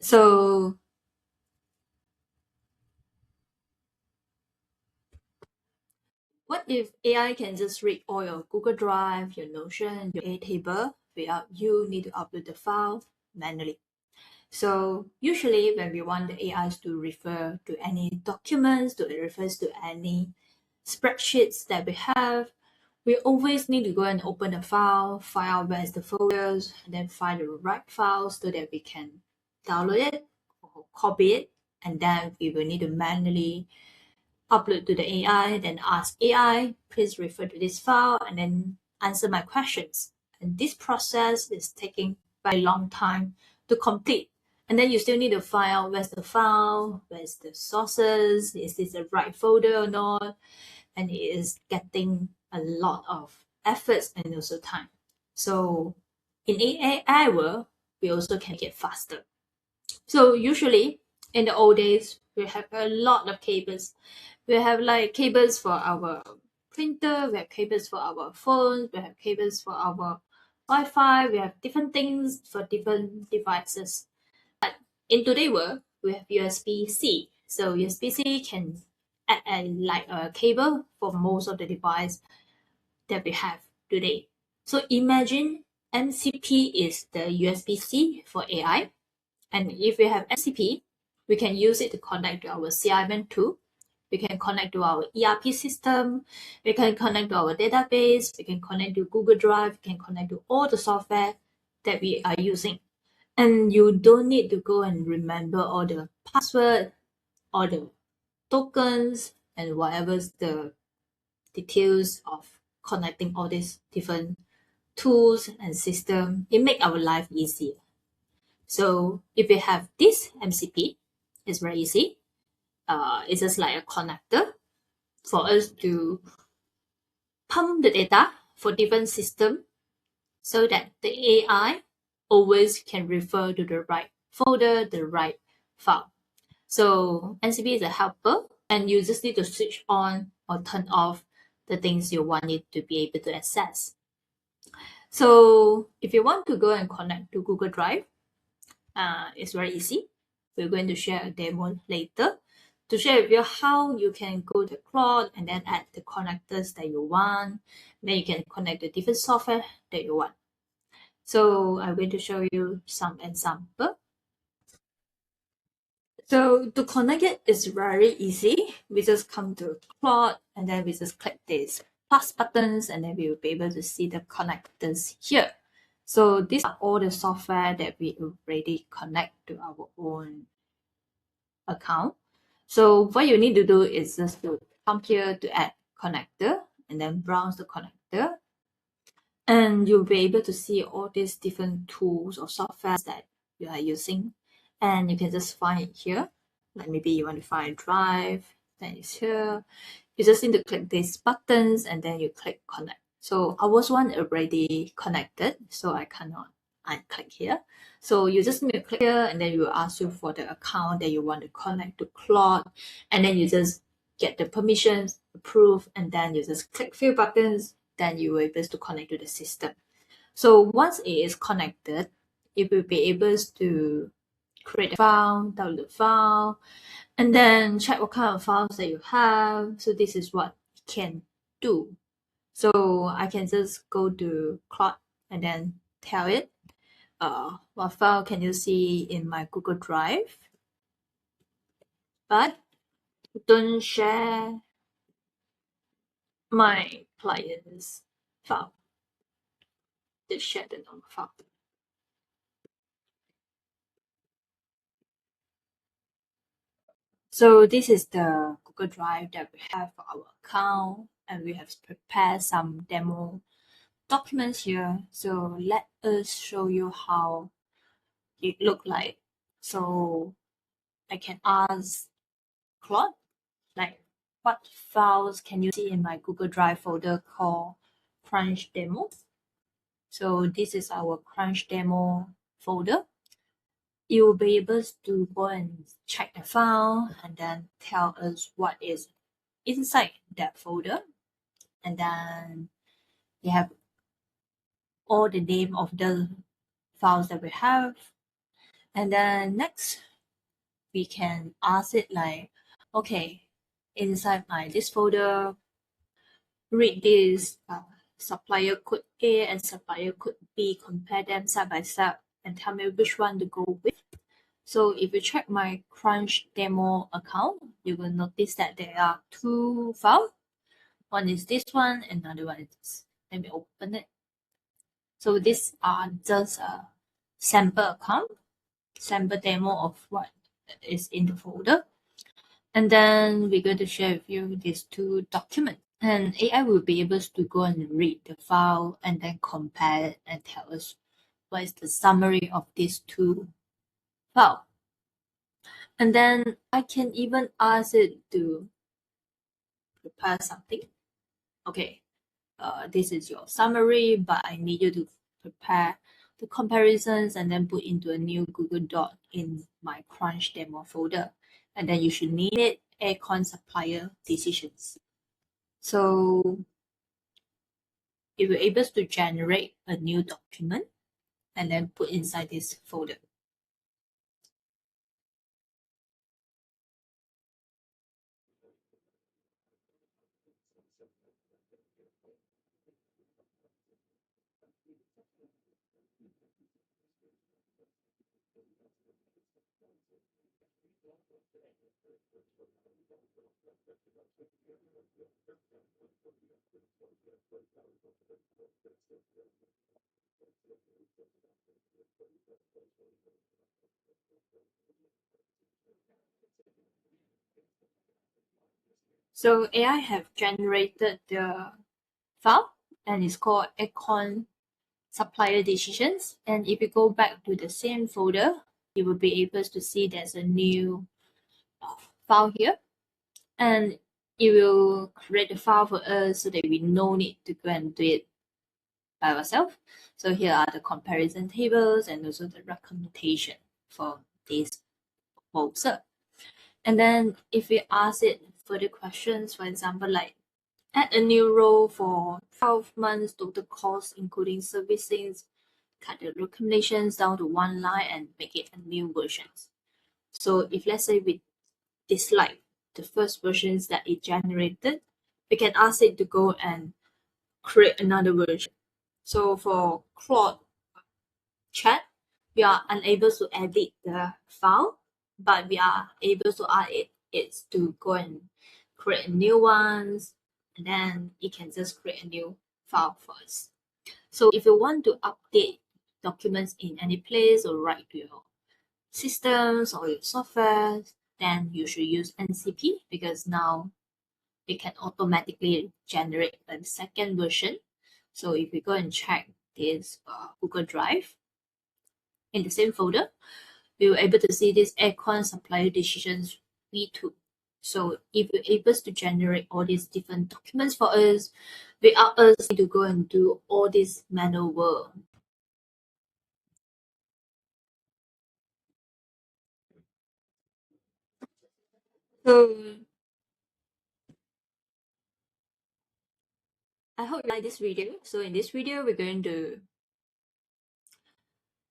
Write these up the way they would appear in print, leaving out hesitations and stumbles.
So what if AI can just read all your Google Drive, your Notion, your Airtable without you need to upload the file manually? So usually when we want the AIs to refer to any documents, to refers to any spreadsheets that we have, we always need to go and open the file, find out where's the folders, and then find the right files so that we can download it or copy it, and then we will need to manually upload to the AI, then ask AI, please refer to this file, and then answer my questions. And this process is taking very long time to complete. And then you still need to find out where's the file, where's the sources, is this the right folder or not? And it is getting a lot of efforts and also time. So in AI world, we also can get faster. So usually in the old days, we have a lot of cables. We have like cables for our printer, we have cables for our phones, we have cables for our Wi-Fi, we have different things for different devices. But in today's world, we have USB-C. So USB-C can act like a cable for most of the device that we have today. So imagine MCP is the USB-C for AI. And if we have MCP, we can use it to connect to our CRM tool. We can connect to our ERP system. We can connect to our database. We can connect to Google Drive. We can connect to all the software that we are using. And you don't need to go and remember all the password, all the tokens, and whatever's the details of connecting all these different tools and systems. It makes our life easier. So if we have this MCP, it's very easy. It's just like a connector for us to pump the data for different systems so that the AI always can refer to the right folder, the right file. So MCP is a helper, and you just need to switch on or turn off the things you want it to be able to access. So if you want to go and connect to Google Drive, it's very easy. We're going to share a demo later to share with you how you can go to Claude and then add the connectors that you want. Then you can connect the different software that you want. So I'm going to show you some example. So to connect it is very easy. We just come to Claude and then we just click these plus buttons and then we will be able to see the connectors here. So these are all the software that we already connect to our own account. So what you need to do is just to come here to add connector and then browse the connector. And you'll be able to see all these different tools or software that you are using. And you can just find it here. Like maybe you want to find Drive, then it's here. You just need to click these buttons and then you click connect. So ours one already connected, so I cannot unclick here. So you just need to click here and then it will ask you for the account that you want to connect to Claude. And then you just get the permissions, approve, and then you just click few buttons, then you will be able to connect to the system. So once it is connected, it will be able to create a file, download the file, and then check what kind of files that you have. So this is what it can do. So I can just go to Claude and then tell it what file can you see in my Google Drive, but don't share my client's file. Just share the normal file. So this is the Google Drive that we have for our account, and we have prepared some demo documents here. So let us show you how it look like. So I can ask Claude, like, what files can you see in my Google Drive folder called Crunch Demo? So this is our Crunch Demo folder. You will be able to go and check the file and then tell us what is inside that folder. And then you have all the name of the files that we have. And then next, we can ask it like, okay, inside this folder, read this supplier code A and supplier code B, compare them side by side, and tell me which one to go with. So if you check my Crunch demo account, you will notice that there are two files. One is this one, another one is this. Let me open it. So these are just a sample account, sample demo of what is in the folder. And then we're going to share with you these two documents. And AI will be able to go and read the file and then compare it and tell us what is the summary of these two files. And then I can even ask it to prepare something. Okay, this is your summary, but I need you to prepare the comparisons and then put into a new Google Doc in my Crunch demo folder. And then you should name it aircon supplier decisions. So it will able to generate a new document and then put inside this folder. So AI have generated the file and it's called aircon supplier decisions. And if you go back to the same folder, you will be able to see there's a new file here. And it will create a file for us so that we no need to go and do it by ourselves. So here are the comparison tables and also the recommendation for this proposal. And then if we ask it further questions, for example, like add a new row for 12 months total cost, including servicing, cut the recommendations down to one line and make it a new version. So if let's say we dislike the first versions that it generated, we can ask it to go and create another version. So for Claude Chat, we are unable to edit the file, but we are able to ask it to go and create new ones, and then it can just create a new file for us. So if you want to update documents in any place or write to your systems or your software, then you should use MCP because now it can automatically generate a second version. So if we go and check this Google Drive, in the same folder, we were able to see this aircon supplier decisions V2. So if we're able to generate all these different documents for us, without us need to go and do all this manual work. So I hope you like this video. So in this video,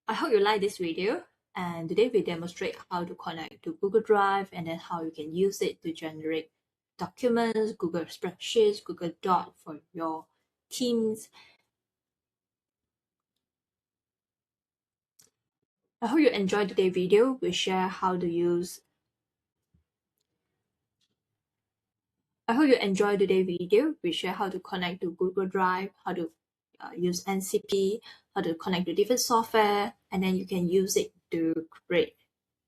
I hope you like this video. And today we demonstrate how to connect to Google Drive and then how you can use it to generate documents, Google spreadsheets, Google Doc for your teams. I hope you enjoyed today's video. We share how to use. I hope you enjoyed today's video. We share how to connect to Google Drive, how to use MCP, how to connect to different software, and then you can use it to create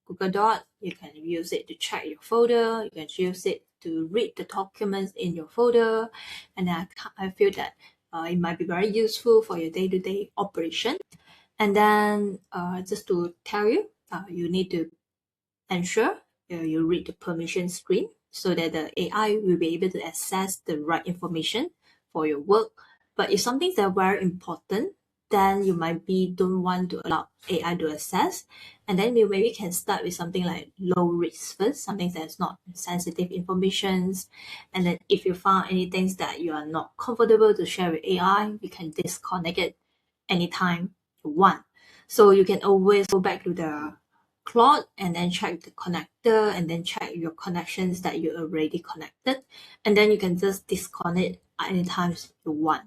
Google Doc. You can use it to check your folder. You can use it to read the documents in your folder, and I feel that it might be very useful for your day-to-day operation. And then just to tell you, you need to ensure you read the permission screen so that the AI will be able to access the right information for your work. But if something that very important, then you might don't want to allow AI to access. And then you maybe can start with something like low risk first, something that's not sensitive information. And then if you found anything that you are not comfortable to share with AI, you can disconnect it anytime you want. So you can always go back to the Claude and then check the connector and then check your connections that you already connected. And then you can just disconnect anytime you want.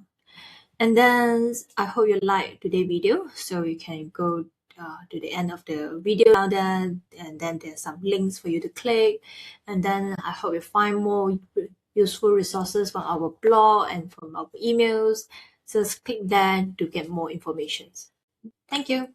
And then I hope you like today's video. So you can go to the end of the video now then, and then there's some links for you to click. And then I hope you find more useful resources from our blog and from our emails. Just click there to get more information. Thank you.